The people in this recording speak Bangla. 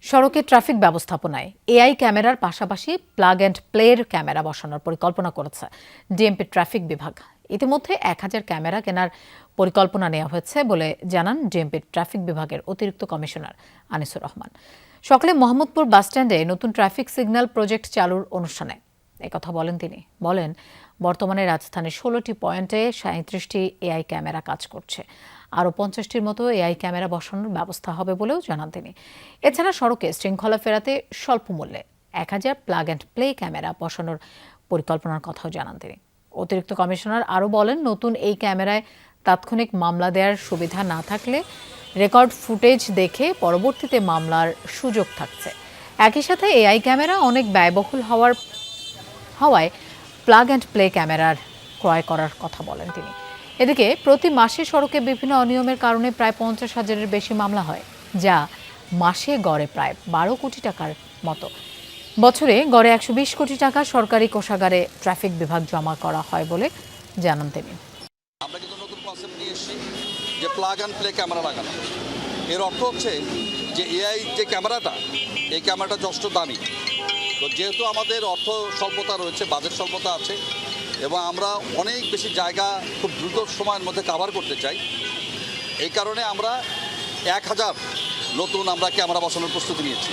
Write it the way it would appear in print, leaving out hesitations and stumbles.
সড়কে ট্রাফিক ব্যবস্থাপনায় এআই ক্যামেরার পাশাপাশি প্লাগ অ্যান্ড প্লের ক্যামেরা বসানোর পরিকল্পনা করেছে ডিএমপি ট্রাফিক বিভাগ। ইতিমধ্যে 1000 ক্যামেরা কেনার পরিকল্পনা নেওয়া হয়েছে বলে জানান ডিএমপি ট্রাফিক বিভাগের অতিরিক্ত কমিশনার আনিসুর রহমান। সকালে মোহাম্মদপুর বাসস্ট্যান্ডে নতুন ট্রাফিক সিগন্যাল প্রজেক্ট চালুর অনুষ্ঠানে একথা বলেন তিনি। বলেন, বর্তমানে রাজধানীর 16টি পয়েন্টে 37টি এআই ক্যামেরা কাজ করছে। আরও 50টির মতো এআই ক্যামেরা বসানোর ব্যবস্থা হবে বলেও জানান তিনি। এছাড়া সড়কে শৃঙ্খলা ফেরাতে স্বল্প মূল্যে 1000 প্লাগ অ্যান্ড প্লে ক্যামেরা বসানোর পরিকল্পনার কথাও জানান তিনি। অতিরিক্ত কমিশনার আরও বলেন, নতুন এই ক্যামেরায় তাৎক্ষণিক মামলা দেওয়ার সুবিধা না থাকলে রেকর্ড ফুটেজ দেখে পরবর্তীতে মামলার সুযোগ থাকছে। একই সাথে এআই ক্যামেরা অনেক ব্যয়বহুল হওয়ায় প্লাগ অ্যান্ড প্লে ক্যামেরার ক্রয় করার কথা বলেন তিনি। এদিকে প্রতি মাসে সড়কে বিভিন্ন অনিয়মের কারণে প্রায় 50,000-এর বেশি মামলা হয়, যা মাসে গড়ে প্রায় 12 কোটি টাকার মতো। বছরে গড়ে 120 কোটি টাকা সরকারি কোষাগারে ট্রাফিক বিভাগ জমা করা হয় বলে জানান তিনি। আমরা কিন্তু নতুন কনসেপ্ট নিয়ে এসেছি যে প্লাগ অ্যান্ড প্লে ক্যামেরা লাগানো। এর অর্থ হচ্ছে যে এআই যে ক্যামেরাটা, এই ক্যামেরাটা যথেষ্ট দামি। তো যেহেতু আমাদের অর্থ স্বল্পতা রয়েছে, বাজেট স্বল্পতা আছে, এবং আমরা অনেক বেশি জায়গা খুব দ্রুত সময়ের মধ্যে কভার করতে চাই, এই কারণে আমরা 1000 নতুন ক্যামেরা বসানোর প্রস্তুতি নিয়েছি।